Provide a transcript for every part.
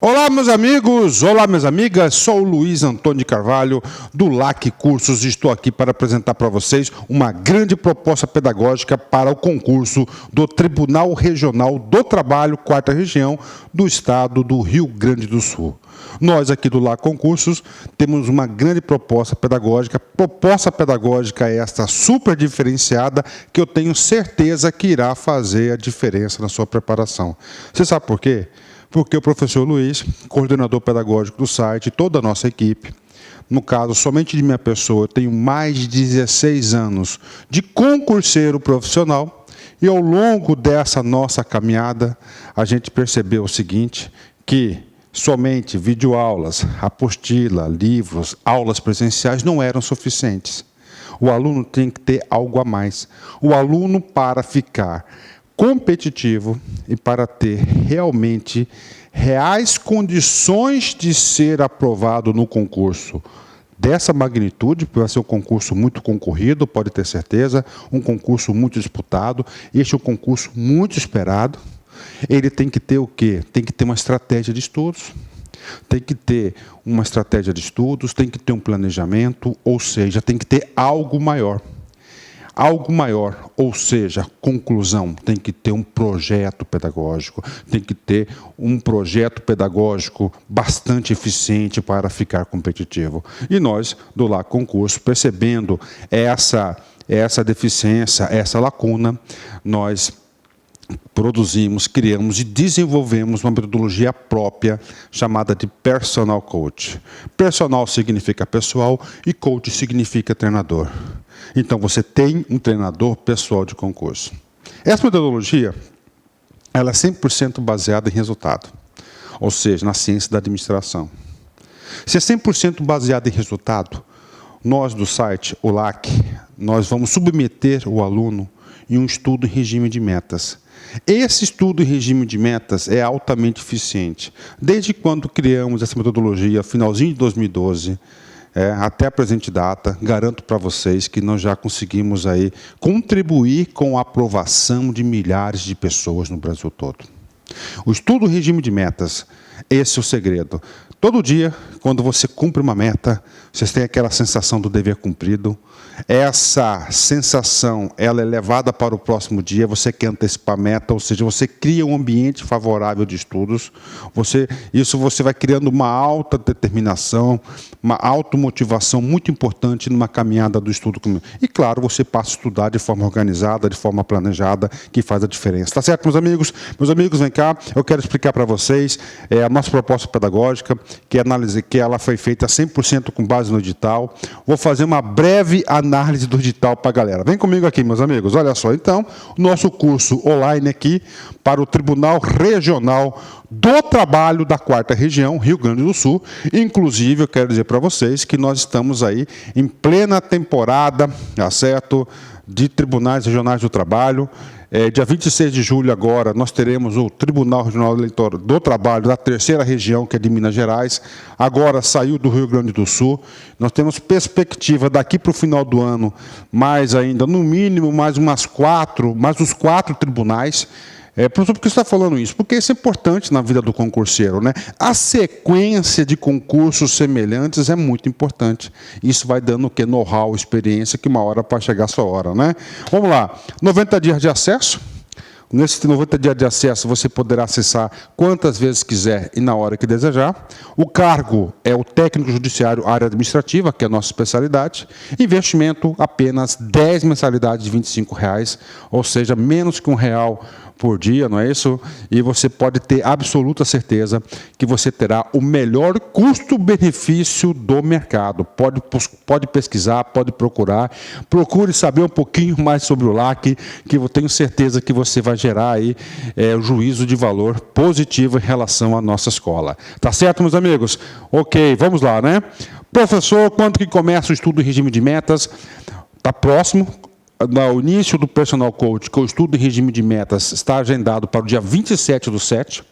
Olá, meus amigos! Olá, minhas amigas! Sou o Luiz Antônio de Carvalho, do LAC Cursos, e estou aqui para apresentar para vocês uma grande proposta pedagógica para o concurso do Tribunal Regional do Trabalho, 4ª Região, do Estado do Rio Grande do Sul. Nós aqui do LAC Concursos temos uma grande proposta pedagógica. Proposta pedagógica esta super diferenciada que eu tenho certeza que irá fazer a diferença na sua preparação. Você sabe por quê? Porque o professor Luiz, coordenador pedagógico do site, toda a nossa equipe, no caso, somente de minha pessoa, eu tenho mais de 16 anos de concurseiro profissional, e ao longo dessa nossa caminhada, a gente percebeu o seguinte, que somente videoaulas, apostila, livros, aulas presenciais não eram suficientes. O aluno tem que ter algo a mais. O aluno, para ficar competitivo e para ter realmente reais condições de ser aprovado no concurso dessa magnitude, porque vai ser um concurso muito concorrido, pode ter certeza, um concurso muito disputado, este é um concurso muito esperado. Ele tem que ter o quê? Tem que ter uma estratégia de estudos, tem que ter uma estratégia de estudos, tem que ter um planejamento, ou seja, tem que ter algo maior. Algo maior, ou seja, conclusão, tem que ter um projeto pedagógico, tem que ter um projeto pedagógico bastante eficiente para ficar competitivo. E nós, do LAC Concurso, percebendo essa deficiência, essa lacuna, nós produzimos, criamos e desenvolvemos uma metodologia própria chamada de Personal Coach. Personal significa pessoal e coach significa treinador. Então, você tem um treinador pessoal de concurso. Essa metodologia ela é 100% baseada em resultado, ou seja, na ciência da administração. Se é 100% baseada em resultado, nós do site, o LAC, nós vamos submeter o aluno em um estudo em regime de metas. Esse estudo em regime de metas é altamente eficiente. Desde quando criamos essa metodologia, finalzinho de 2012, até a presente data, garanto para vocês que nós já conseguimos aí contribuir com a aprovação de milhares de pessoas no Brasil todo. O estudo em regime de metas, esse é o segredo. Todo dia, quando você cumpre uma meta, vocês têm aquela sensação do dever cumprido. Essa sensação ela é levada para o próximo dia, você quer antecipar a meta, ou seja, você cria um ambiente favorável de estudos, você vai criando uma alta determinação, uma automotivação muito importante numa caminhada do estudo. E, claro, você passa a estudar de forma organizada, de forma planejada, que faz a diferença. Tá certo, meus amigos? Meus amigos, vem cá, eu quero explicar para vocês a nossa proposta pedagógica, que ela foi feita 100% com base no edital. Vou fazer uma breve análise do edital para a galera. Vem comigo aqui, meus amigos. Olha só, então, o nosso curso online aqui para o Tribunal Regional do Trabalho da 4ª Região, Rio Grande do Sul. Inclusive, eu quero dizer para vocês que nós estamos aí em plena temporada, tá certo, de Tribunais Regionais do Trabalho. Dia 26 de julho agora, nós teremos o Tribunal Regional do Trabalho da 3ª Região, que é de Minas Gerais. Agora saiu do Rio Grande do Sul. Nós temos perspectiva daqui para o final do ano, mais ainda, no mínimo, mais uns 4 tribunais. Professor, por que você está falando isso? Porque isso é importante na vida do concurseiro, né? A sequência de concursos semelhantes é muito importante. Isso vai dando o quê? Know-how, experiência, que uma hora para chegar a sua hora, né? Vamos lá. 90 dias de acesso. Nesses 90 dias de acesso, você poderá acessar quantas vezes quiser e na hora que desejar. O cargo é o técnico judiciário área administrativa, que é a nossa especialidade. Investimento, apenas 10 mensalidades de R$25, ou seja, menos que R$1 por dia, não é isso? E você pode ter absoluta certeza que você terá o melhor custo-benefício do mercado. Pode pesquisar, pode procurar. Procure saber um pouquinho mais sobre o LAC, que eu tenho certeza que você vai gerar aí o juízo de valor positivo em relação à nossa escola. Tá certo, meus amigos? Ok, vamos lá, né? Professor, quando que começa o estudo em regime de metas? Está próximo. No início do Personal Coach, que o estudo em regime de metas está agendado para o dia 27/7.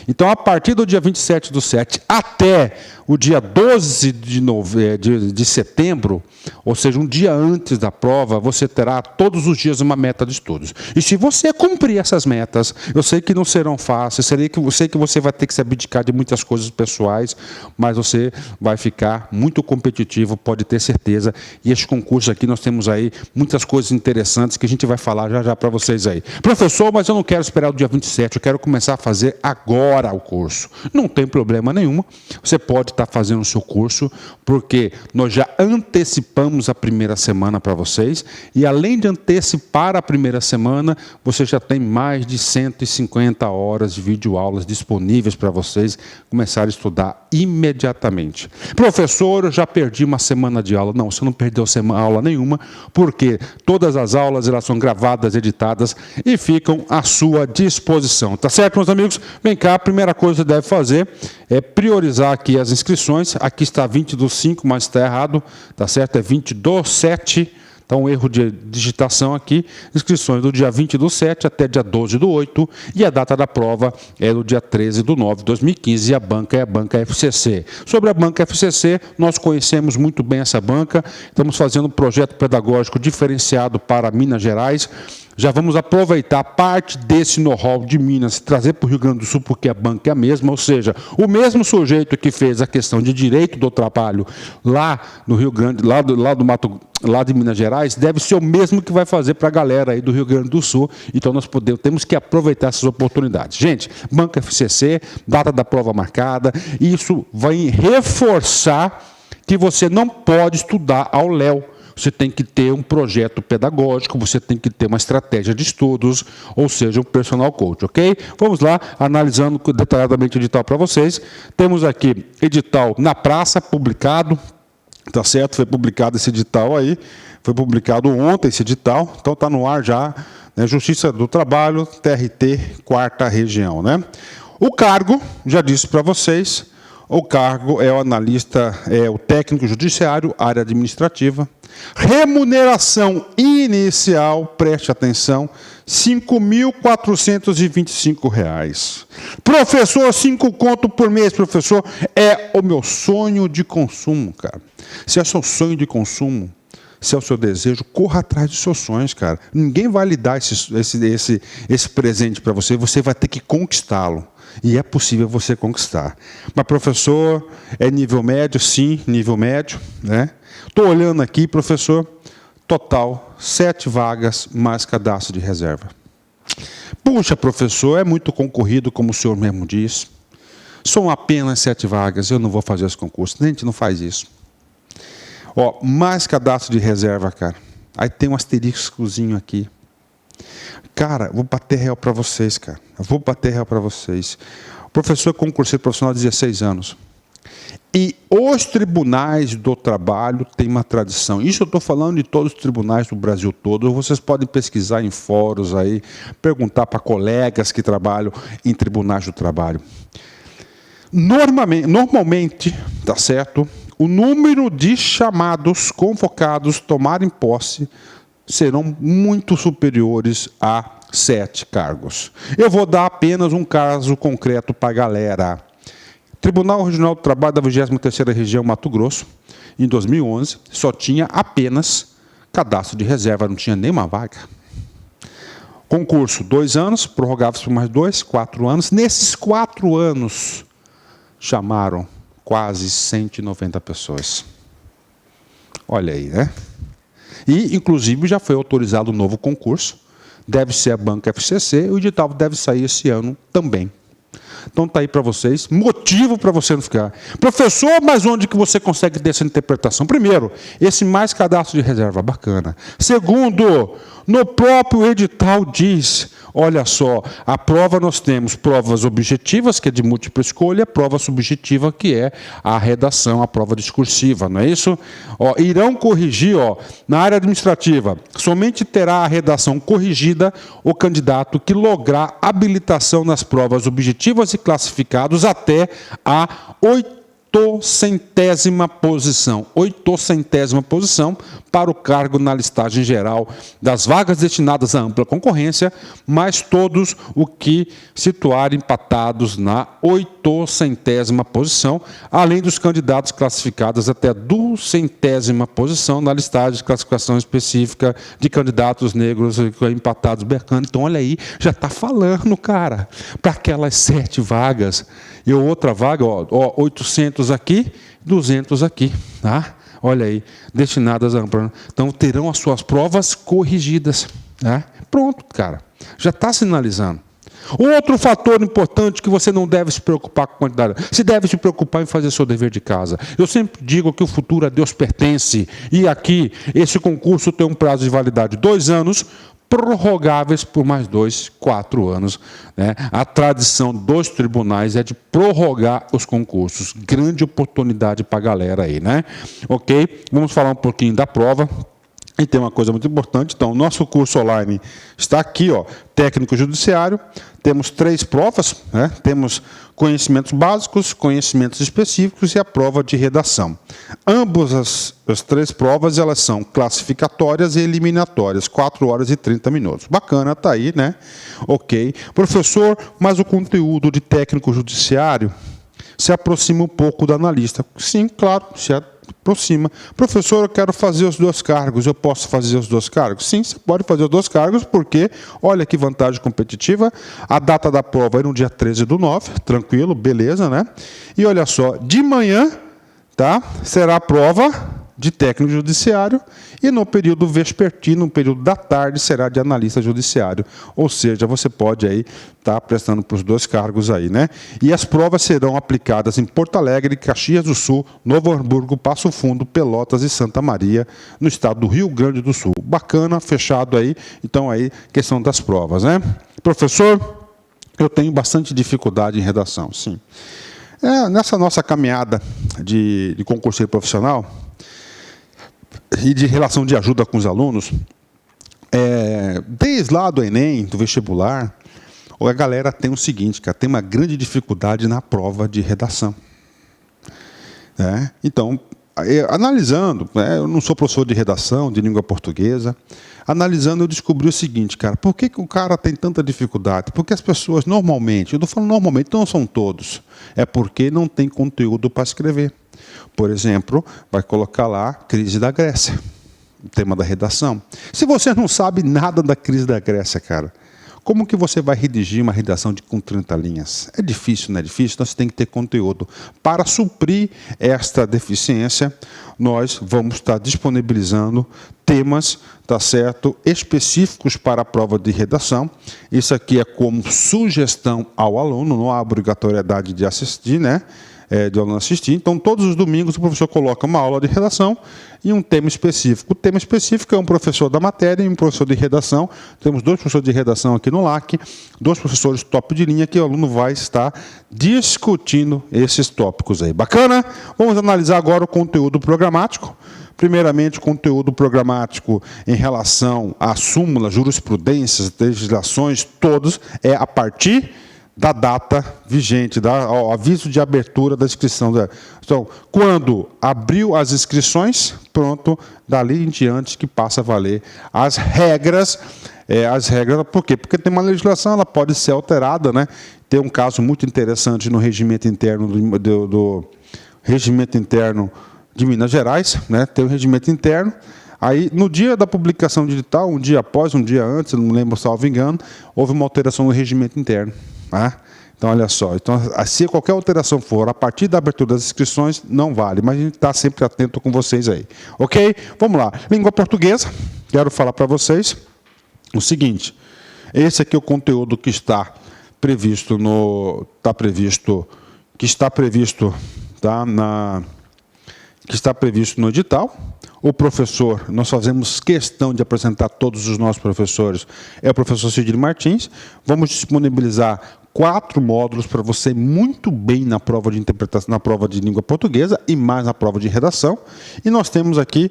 Então, a partir do dia 27/7 até o dia 12 de setembro, ou seja, um dia antes da prova, você terá todos os dias uma meta de estudos. E se você cumprir essas metas, eu sei que não serão fáceis, eu sei que você vai ter que se abdicar de muitas coisas pessoais, mas você vai ficar muito competitivo, pode ter certeza. E este concurso aqui, nós temos aí muitas coisas interessantes que a gente vai falar já já para vocês aí. Professor, mas eu não quero esperar o dia 27, eu quero começar a fazer agora o curso. Não tem problema nenhum, você pode estar fazendo o seu curso, porque nós já antecipamos a primeira semana para vocês, e além de antecipar a primeira semana, você já tem mais de 150 horas de videoaulas disponíveis para vocês começarem a estudar imediatamente. Professor, eu já perdi uma semana de aula. Não, você não perdeu aula nenhuma, porque todas as aulas elas são gravadas, editadas e ficam à sua disposição. Tá certo, meus amigos? Vem cá, a primeira coisa que você deve fazer é priorizar aqui as inscrições. Aqui está 20/5, mas está errado, tá certo? É 20/7. Então, erro de digitação aqui, inscrições do dia 20/7 até dia 12/8, e a data da prova é do dia 13/9/2015, e a banca é a banca FCC. Sobre a banca FCC, nós conhecemos muito bem essa banca, estamos fazendo um projeto pedagógico diferenciado para Minas Gerais. Já vamos aproveitar parte desse know-how de Minas, trazer para o Rio Grande do Sul, porque a banca é a mesma, ou seja, o mesmo sujeito que fez a questão de direito do trabalho lá no Rio Grande, lá de Minas Gerais, deve ser o mesmo que vai fazer para a galera aí do Rio Grande do Sul. Então nós temos que aproveitar essas oportunidades. Gente, banca FCC, data da prova marcada, isso vai reforçar que você não pode estudar ao léu. Você tem que ter um projeto pedagógico, você tem que ter uma estratégia de estudos, ou seja, um personal coach, ok? Vamos lá, analisando detalhadamente o edital para vocês. Temos aqui edital na praça, publicado, tá certo? Foi publicado esse edital aí, foi publicado ontem esse edital, então está no ar já, né? Justiça do Trabalho, TRT, 4ª Região, né? O cargo, já disse para vocês, o cargo é o analista, é o técnico judiciário, área administrativa. Remuneração inicial, preste atenção, R$ 5.425. Professor, 5 conto por mês, professor, é o meu sonho de consumo, cara. Se é seu sonho de consumo, se é o seu desejo, corra atrás dos seus sonhos, cara. Ninguém vai lhe dar esse presente para você, você vai ter que conquistá-lo. E é possível você conquistar. Mas, professor, é nível médio? Sim, nível médio, né? Estou olhando aqui, professor, total, 7 vagas, mais cadastro de reserva. Puxa, professor, é muito concorrido, como o senhor mesmo diz. São apenas 7 vagas, eu não vou fazer esse concurso. A gente não faz isso. Ó, mais cadastro de reserva, cara. Aí tem um asteriscozinho aqui. Cara, vou bater real para vocês, cara. Eu vou bater real para vocês. O professor é concurseiro profissional de 16 anos. E os tribunais do trabalho têm uma tradição. Isso eu estou falando de todos os tribunais do Brasil todo. Vocês podem pesquisar em fóruns aí, perguntar para colegas que trabalham em tribunais do trabalho. Normalmente, tá certo? O número de chamados, convocados, tomarem posse, serão muito superiores a 7 cargos. Eu vou dar apenas um caso concreto para a galera. Tribunal Regional do Trabalho da 23ª Região, Mato Grosso, em 2011, só tinha apenas cadastro de reserva, não tinha nenhuma vaga. Concurso, 2 anos, prorrogáveis por mais 2, 4 anos. Nesses 4 anos, chamaram quase 190 pessoas. Olha aí, né? E, inclusive, já foi autorizado um novo concurso. Deve ser a banca FCC, o edital deve sair esse ano também. Então está aí para vocês, motivo para você não ficar. Professor, mas onde que você consegue ter essa interpretação? Primeiro, esse mais cadastro de reserva, bacana. Segundo, no próprio edital diz, olha só, a prova nós temos provas objetivas, que é de múltipla escolha, prova subjetiva, que é a redação, a prova discursiva, não é isso? Ó, irão corrigir, ó, na área administrativa, somente terá a redação corrigida o candidato que lograr habilitação nas provas objetivas e classificados até a 800ª posição. 800ª posição para o cargo na listagem geral das vagas destinadas à ampla concorrência, mas todos o que situarem empatados na 800ª posição, além dos candidatos classificados até a 200ª posição na listagem de classificação específica de candidatos negros empatados bercando. Então, olha aí, já está falando, cara, para aquelas 7 vagas. E outra vaga, ó, 800 aqui, 200 aqui, tá? Olha aí, destinadas a ampla. Então, terão as suas provas corrigidas. Tá? Pronto, cara. Já está sinalizando. Outro fator importante que você não deve se preocupar com a quantidade. Se deve se preocupar em fazer seu dever de casa. Eu sempre digo que o futuro a Deus pertence. E aqui, esse concurso tem um prazo de validade de 2 anos, prorrogáveis por mais 2, 4 anos. Né? A tradição dos tribunais é de prorrogar os concursos. Grande oportunidade para a galera aí, né? Ok? Vamos falar um pouquinho da prova. E tem uma coisa muito importante, então, o nosso curso online está aqui, ó, técnico judiciário, temos 3 provas, né? Temos conhecimentos básicos, conhecimentos específicos e a prova de redação. Ambas as 3 provas, elas são classificatórias e eliminatórias, 4 horas e 30 minutos. Bacana, tá aí, né? Ok. Professor, mas o conteúdo de técnico judiciário se aproxima um pouco do analista. Sim, claro, se aproxima. Professor, eu quero fazer os 2 cargos. Eu posso fazer os 2 cargos? Sim, você pode fazer os 2 cargos, porque, olha que vantagem competitiva, a data da prova é no dia 13/9, tranquilo, beleza, né? E olha só, de manhã, tá, será a prova de técnico judiciário e no período vespertino, no período da tarde, será de analista judiciário. Ou seja, você pode aí estar prestando para os 2 cargos aí, né? E as provas serão aplicadas em Porto Alegre, Caxias do Sul, Novo Hamburgo, Passo Fundo, Pelotas e Santa Maria, no estado do Rio Grande do Sul. Bacana, fechado aí. Então aí, questão das provas, né? Professor, eu tenho bastante dificuldade em redação, sim. Nessa nossa caminhada de concurseiro profissional, e de relação de ajuda com os alunos, desde lá do Enem, do vestibular, a galera tem o seguinte, cara, tem uma grande dificuldade na prova de redação. Então, analisando, eu não sou professor de redação, de língua portuguesa, analisando eu descobri o seguinte, cara, por que o cara tem tanta dificuldade? Porque as pessoas normalmente, eu estou falando normalmente, não são todos, é porque não tem conteúdo para escrever. Por exemplo, vai colocar lá crise da Grécia, o tema da redação. Se você não sabe nada da crise da Grécia, cara, como que você vai redigir uma redação com 30 linhas? É difícil, não é difícil? Então você tem que ter conteúdo. Para suprir esta deficiência, nós vamos estar disponibilizando temas, tá certo, específicos para a prova de redação. Isso aqui é como sugestão ao aluno, não há obrigatoriedade de assistir, né? De aluno assistir. Então, todos os domingos, o professor coloca uma aula de redação e um tema específico. O tema específico é um professor da matéria e um professor de redação. Temos 2 professores de redação aqui no LAC, 2 professores top de linha que o aluno vai estar discutindo esses tópicos aí. Bacana? Vamos analisar agora o conteúdo programático. Primeiramente, conteúdo programático em relação à súmula, jurisprudências, legislações, todos, é a partir da data vigente, o aviso de abertura da inscrição. Então, quando abriu as inscrições, pronto, dali em diante que passa a valer as regras. Por quê? Porque tem uma legislação, ela pode ser alterada, né? Tem um caso muito interessante no regimento interno do regimento interno de Minas Gerais, né? Tem o regimento interno. Aí, no dia da publicação digital, um dia após, um dia antes, não lembro, salvo engano, houve uma alteração no regimento interno. Então, olha só. Então, se qualquer alteração for a partir da abertura das inscrições, não vale. Mas a gente está sempre atento com vocês aí. Ok? Vamos lá. Língua portuguesa. Quero falar para vocês o seguinte. Esse aqui é o conteúdo que está previsto no... que está previsto no edital. O professor, nós fazemos questão de apresentar todos os nossos professores, é o professor Cidinho Martins. Vamos disponibilizar 4 módulos para você muito bem na prova de interpretação, na prova de língua portuguesa e mais na prova de redação. E nós temos aqui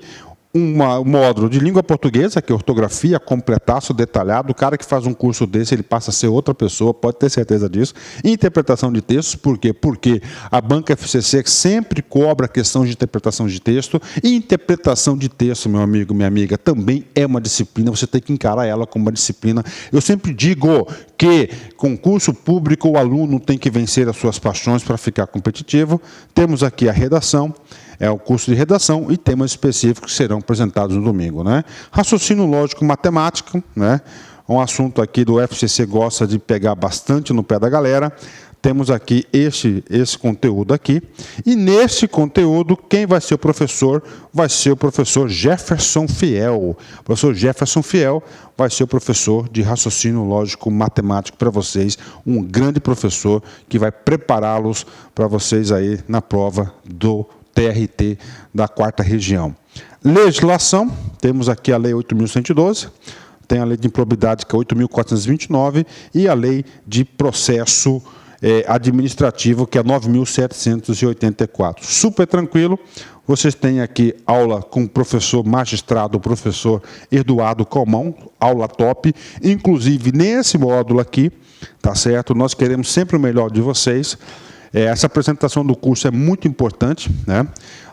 um módulo de língua portuguesa, que é ortografia, completaço, detalhado. O cara que faz um curso desse, ele passa a ser outra pessoa, pode ter certeza disso. Interpretação de textos, por quê? Porque a banca FCC sempre cobra a questão de interpretação de texto. E interpretação de texto, meu amigo, minha amiga, também é uma disciplina, você tem que encarar ela como uma disciplina. Eu sempre digo que concurso público, o aluno tem que vencer as suas paixões para ficar competitivo. Temos aqui a redação, é o curso de redação e temas específicos que serão apresentados no domingo, né? Raciocínio lógico matemático, né? Um assunto aqui do FCC gosta de pegar bastante no pé da galera. Temos aqui esse conteúdo aqui. E nesse conteúdo, quem vai ser o professor? Vai ser o professor Jefferson Fiel. O professor Jefferson Fiel vai ser o professor de raciocínio lógico matemático para vocês. Um grande professor que vai prepará-los para vocês aí na prova do TRT da 4ª região. Legislação, temos aqui a Lei 8.112, tem a Lei de Improbidade, que é 8.429, e a Lei de Processo Administrativo, que é 9.784. Super tranquilo. Vocês têm aqui aula com o professor magistrado, o professor Eduardo Calmon, aula top. Inclusive, nesse módulo aqui, tá certo? Nós queremos sempre o melhor de vocês. Essa apresentação do curso é muito importante, né?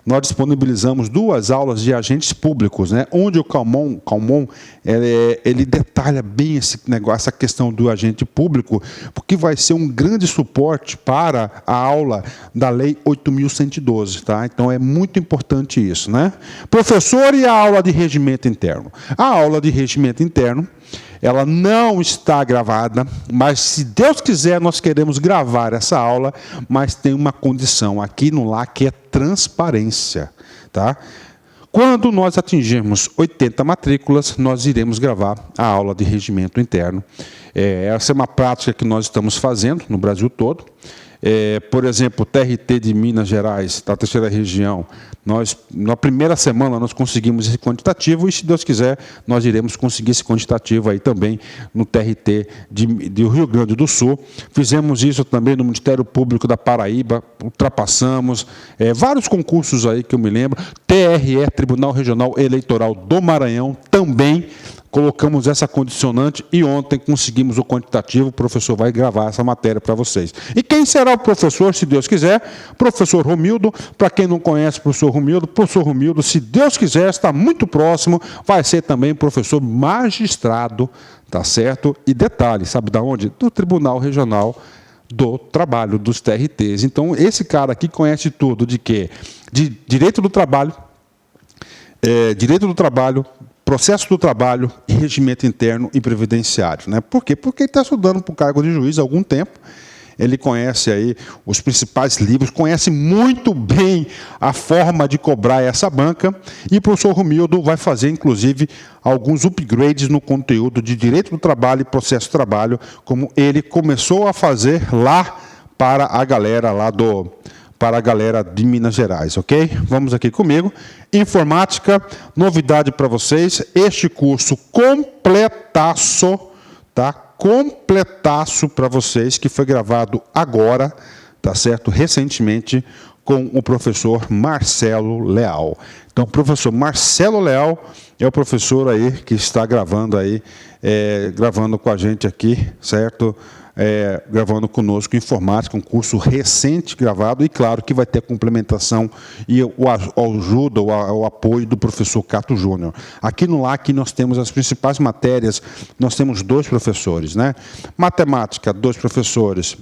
Nós disponibilizamos 2 aulas de agentes públicos, né? Onde o Calmon ele detalha bem esse negócio, essa questão do agente público, porque vai ser um grande suporte para a aula da Lei 8.112, tá? Então é muito importante isso, né? Professor, e a aula de regimento interno? A aula de regimento interno, ela não está gravada, mas se Deus quiser, nós queremos gravar essa aula, mas tem uma condição aqui no LAC, que é transparência, tá? Quando nós atingirmos 80 matrículas, nós iremos gravar a aula de regimento interno. Essa é uma prática que nós estamos fazendo no Brasil todo. Por exemplo, o TRT de Minas Gerais, da 3ª região, na primeira semana nós conseguimos esse quantitativo e, se Deus quiser, nós iremos conseguir esse quantitativo aí também no TRT de Rio Grande do Sul. Fizemos isso também no Ministério Público da Paraíba, ultrapassamos vários concursos aí que eu me lembro. TRE, Tribunal Regional Eleitoral do Maranhão, também colocamos essa condicionante e ontem conseguimos o quantitativo. O professor vai gravar essa matéria para vocês. E quem será o professor, se Deus quiser? Professor Romildo. Para quem não conhece o professor Romildo, se Deus quiser, está muito próximo, vai ser também professor magistrado, tá certo? E detalhe, sabe de onde? Do Tribunal Regional do Trabalho, dos TRTs. Então, esse cara aqui conhece tudo de quê? De direito do trabalho, processo do trabalho e regimento interno e previdenciário, né? Por quê? Porque ele está estudando para o cargo de juiz há algum tempo. Ele conhece aí os principais livros, conhece muito bem a forma de cobrar essa banca, e o professor Romildo vai fazer, inclusive, alguns upgrades no conteúdo de direito do trabalho e processo do trabalho, como ele começou a fazer lá para a galera de Minas Gerais, ok? Vamos aqui comigo. Informática, novidade para vocês, este curso completaço, tá? Completaço para vocês, que foi gravado agora, tá certo? Recentemente, com o professor Marcelo Leal. Então, o professor Marcelo Leal é o professor aí que está gravando aí, gravando com a gente aqui, certo? Gravando conosco informática, um curso recente gravado, e claro que vai ter complementação e ajuda, o apoio do professor Cato Júnior. Aqui no LAC nós temos as principais matérias, nós temos 2 professores, né? Matemática, 2 professores,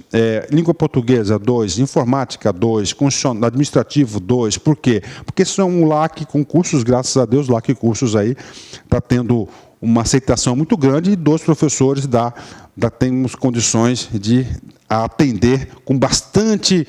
língua portuguesa, 2, informática, 2, administrativo, 2. Por quê? Porque são um LAC com cursos, graças a Deus, LAC Cursos aí está tendo uma aceitação muito grande, e 2 professores temos condições de atender com bastante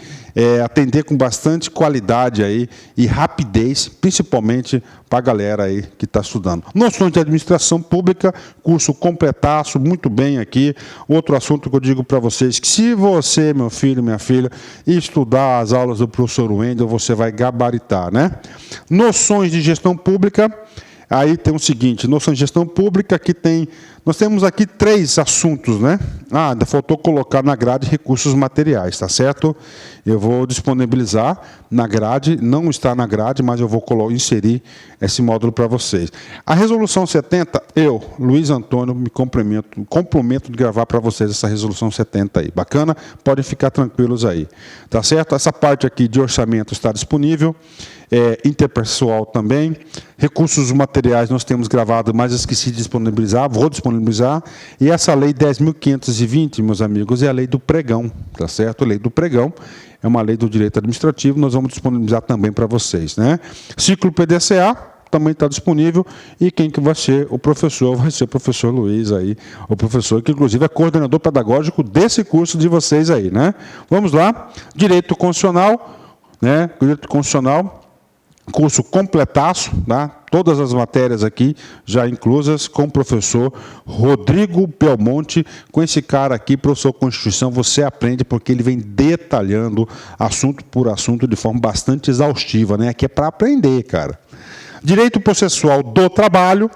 qualidade aí e rapidez, principalmente para a galera aí que está estudando. Noções de administração pública, curso completaço, muito bem aqui. Outro assunto que eu digo para vocês, que se você, meu filho, minha filha, estudar as aulas do professor Wendel, você vai gabaritar, né? Noções de gestão pública. Aí tem o seguinte, noção de gestão pública, nós temos aqui 3 assuntos, né? ainda faltou colocar na grade recursos materiais, tá certo? Eu vou disponibilizar na grade, não está na grade, mas eu vou inserir esse módulo para vocês. A resolução 70, eu, Luiz Antônio, me complemento de gravar para vocês essa resolução 70 aí. Bacana? Podem ficar tranquilos aí, tá certo? Essa parte aqui de orçamento está disponível. Interpessoal também. Recursos materiais nós temos gravado, mas esqueci de disponibilizar, vou disponibilizar. E essa lei 10.520, meus amigos, é a lei do pregão, tá certo? A lei do pregão é uma lei do direito administrativo, nós vamos disponibilizar também para vocês, né? Ciclo PDCA também está disponível, e quem que vai ser o professor, vai ser o professor Luiz aí, o professor que inclusive é coordenador pedagógico desse curso de vocês aí, né? Vamos lá, direito constitucional, né? Direito constitucional, curso completaço, tá? Todas as matérias aqui já inclusas, com o professor Rodrigo Belmonte. Com esse cara aqui, professor Constituição, você aprende, porque ele vem detalhando assunto por assunto de forma bastante exaustiva, né? Aqui é para aprender, cara. Direito processual do trabalho,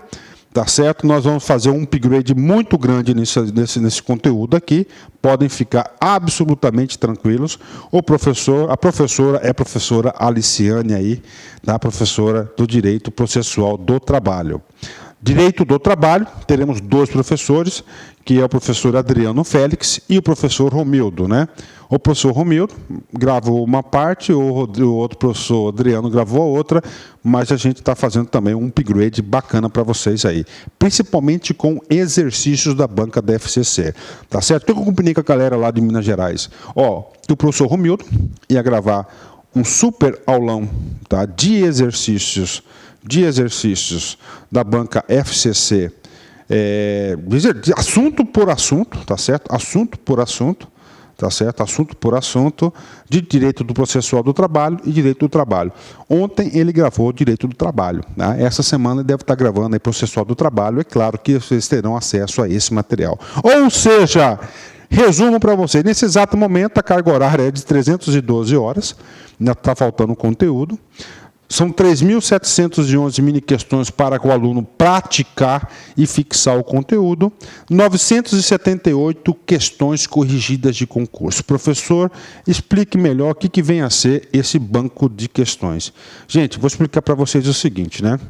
tá certo? Nós vamos fazer um upgrade muito grande nesse conteúdo aqui. Podem ficar absolutamente tranquilos. A professora é a professora Aliciane aí, tá? Professora do Direito Processual do Trabalho. Direito do Trabalho, teremos 2 professores, que é o professor Adriano Félix e o professor Romildo, né? O professor Romildo gravou uma parte, o outro professor Adriano gravou a outra, mas a gente está fazendo também um upgrade bacana para vocês aí, principalmente com exercícios da banca da FCC, tá certo? Eu combinei com a galera lá de Minas Gerais, que o professor Romildo ia gravar um super aulão, tá, de exercícios da banca FCC, de assunto por assunto, tá certo? Assunto por assunto, tá certo? Assunto por assunto, de direito do processual do trabalho e direito do trabalho. Ontem ele gravou direito do trabalho, né? Essa semana ele deve estar gravando aí processual do trabalho. É claro que vocês terão acesso a esse material. Ou seja, resumo para vocês, nesse exato momento a carga horária é de 312 horas, ainda está faltando conteúdo. São 3.711 mini questões para o aluno praticar e fixar o conteúdo, 978 questões corrigidas de concurso. Professor, explique melhor o que vem a ser esse banco de questões. Gente, vou explicar para vocês o seguinte, né?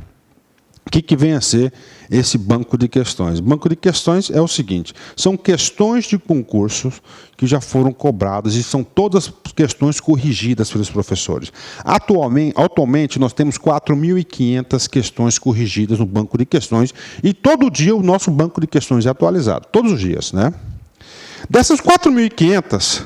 O que vem a ser esse banco de questões? Banco de questões é o seguinte, são questões de concursos que já foram cobradas e são todas questões corrigidas pelos professores. Atualmente nós temos 4.500 questões corrigidas no banco de questões e todo dia o nosso banco de questões é atualizado, todos os dias, né? Dessas 4.500,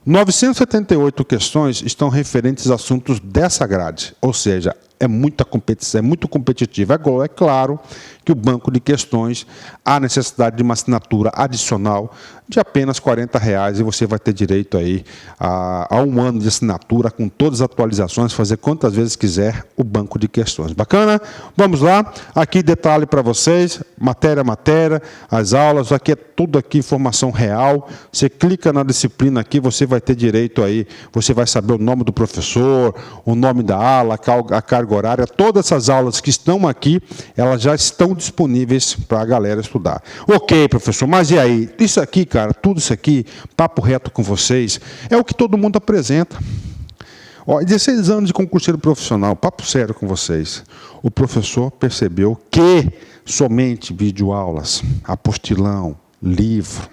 978 questões estão referentes a assuntos dessa grade, ou seja, é muita competição, é muito competitivo. Agora, é claro que o banco de questões há necessidade de uma assinatura adicional de apenas R$40 e você vai ter direito aí a 1 ano de assinatura com todas as atualizações, fazer quantas vezes quiser o banco de questões. Bacana? Vamos lá. Aqui detalhe para vocês, matéria a matéria, as aulas, aqui é tudo aqui informação real. Você clica na disciplina aqui, você vai ter direito aí, você vai saber o nome do professor, o nome da aula, a carga horária, todas essas aulas que estão aqui, elas já estão disponíveis para a galera estudar. Ok, professor, mas e aí? Isso aqui, cara, tudo isso aqui, papo reto com vocês, é o que todo mundo apresenta. 16 anos de concurseiro profissional, papo sério com vocês. O professor percebeu que somente videoaulas, apostilão, livro,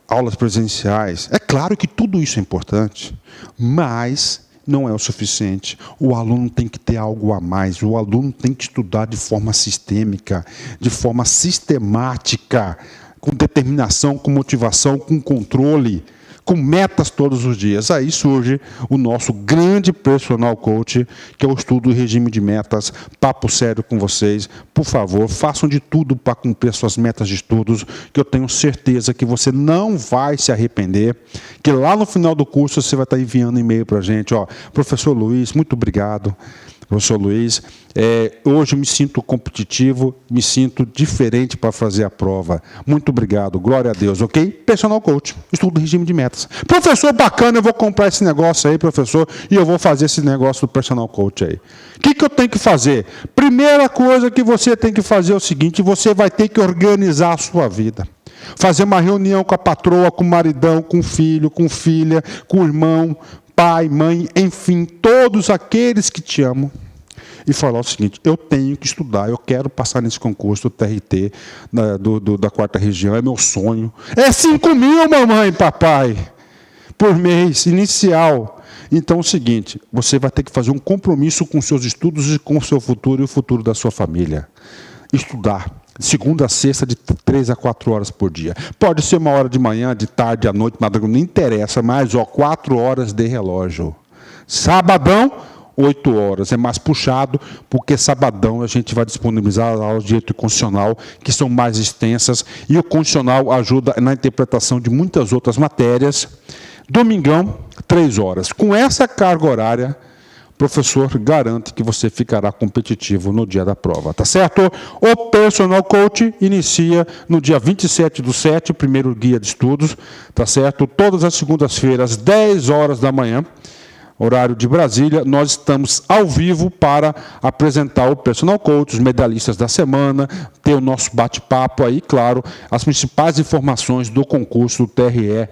aulas presenciais, é claro que tudo isso é importante, mas não é o suficiente. O aluno tem que ter algo a mais. O aluno tem que estudar de forma sistêmica, de forma sistemática, com determinação, com motivação, com controle, com metas todos os dias. Aí surge o nosso grande personal coach, que é o estudo do regime de metas. Papo sério com vocês. Por favor, façam de tudo para cumprir suas metas de estudos, que eu tenho certeza que você não vai se arrepender, que lá no final do curso você vai estar enviando e-mail para a gente. Professor Luiz, muito obrigado. Professor Luiz, hoje eu me sinto competitivo, me sinto diferente para fazer a prova. Muito obrigado, glória a Deus, ok? Personal coach, estudo regime de metas. Professor, bacana, eu vou comprar esse negócio aí, professor, e eu vou fazer esse negócio do personal coach aí. O que eu tenho que fazer? Primeira coisa que você tem que fazer é o seguinte, você vai ter que organizar a sua vida. Fazer uma reunião com a patroa, com o maridão, com o filho, com filha, com o irmão, pai, mãe, enfim, todos aqueles que te amam. E falar o seguinte: eu tenho que estudar, eu quero passar nesse concurso do TRT, da 4ª região, é meu sonho. É 5 mil, mamãe e papai, por mês, inicial. Então é o seguinte, você vai ter que fazer um compromisso com seus estudos e com o seu futuro e o futuro da sua família. Estudar, segunda a sexta, de 3 a 4 horas por dia. Pode ser 1 hora de manhã, de tarde, à noite, madrugada, não interessa, mas 4 horas de relógio. Sabadão, 8 horas. É mais puxado, porque sabadão a gente vai disponibilizar as aulas de direito constitucional, que são mais extensas, e o constitucional ajuda na interpretação de muitas outras matérias. Domingão, 3 horas. Com essa carga horária, o professor garante que você ficará competitivo no dia da prova, tá certo? O Personal Coach inicia no dia 27/7, primeiro guia de estudos, tá certo? Todas as segundas-feiras, 10 horas da manhã, horário de Brasília, nós estamos ao vivo para apresentar o Personal Coach, os medalhistas da semana, ter o nosso bate-papo aí, claro, as principais informações do concurso TRT,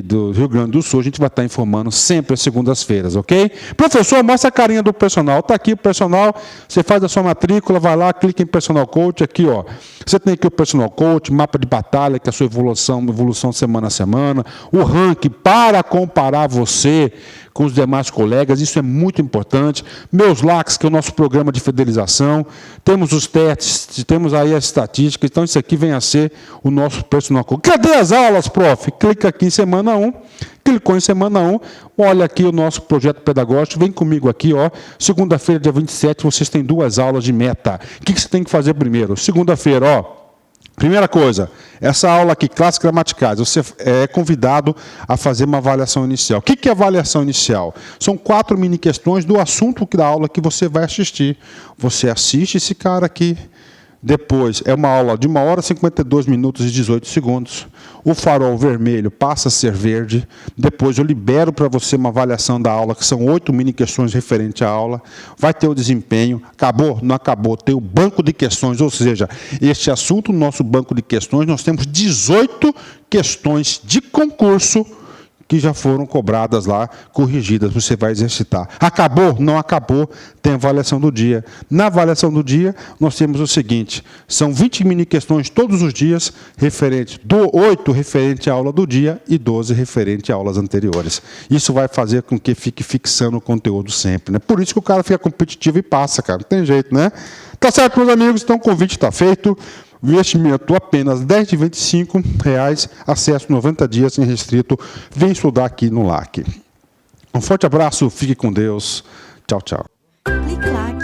do Rio Grande do Sul, a gente vai estar informando sempre às segundas-feiras, ok? Professor, mostra a carinha do personal. Está aqui o personal, você faz a sua matrícula, vai lá, clica em Personal Coach, aqui, ó. Você tem aqui o Personal Coach, mapa de batalha, que é a sua evolução semana a semana, o ranking para comparar você com os demais colegas, isso é muito importante. Meus LACs, que é o nosso programa de fidelização, temos os testes, temos aí as estatísticas, então isso aqui vem a ser o nosso Personal Coach. Cadê as aulas, prof? Clica aqui em semana 1, clicou em semana 1, olha aqui o nosso projeto pedagógico, vem comigo aqui, ó, segunda-feira, dia 27, vocês têm 2 aulas de meta. O que você tem que fazer primeiro? Segunda-feira, ó, primeira coisa, essa aula aqui, classes gramaticais, você é convidado a fazer uma avaliação inicial. O que é avaliação inicial? São 4 mini questões do assunto da aula que você vai assistir. Você assiste esse cara aqui. Depois, é uma aula de 1 hora, 52 minutos e 18 segundos. O farol vermelho passa a ser verde. Depois eu libero para você uma avaliação da aula, que são 8 mini questões referentes à aula. Vai ter o desempenho. Acabou? Não acabou. Tem o banco de questões, ou seja, este assunto, no nosso banco de questões, nós temos 18 questões de concurso que já foram cobradas lá, corrigidas, você vai exercitar. Acabou? Não acabou, tem a avaliação do dia. Na avaliação do dia, nós temos o seguinte, são 20 mini questões todos os dias, 8 referente à aula do dia e 12 referente a aulas anteriores. Isso vai fazer com que fique fixando o conteúdo sempre, né? Por isso que o cara fica competitivo e passa, cara, não tem jeito, né? Tá certo, meus amigos? Então o convite está feito. Investimento apenas R$ 10,25, acesso 90 dias sem restrito. Vem estudar aqui no LAC. Um forte abraço, fique com Deus. Tchau, tchau. Clique LAC.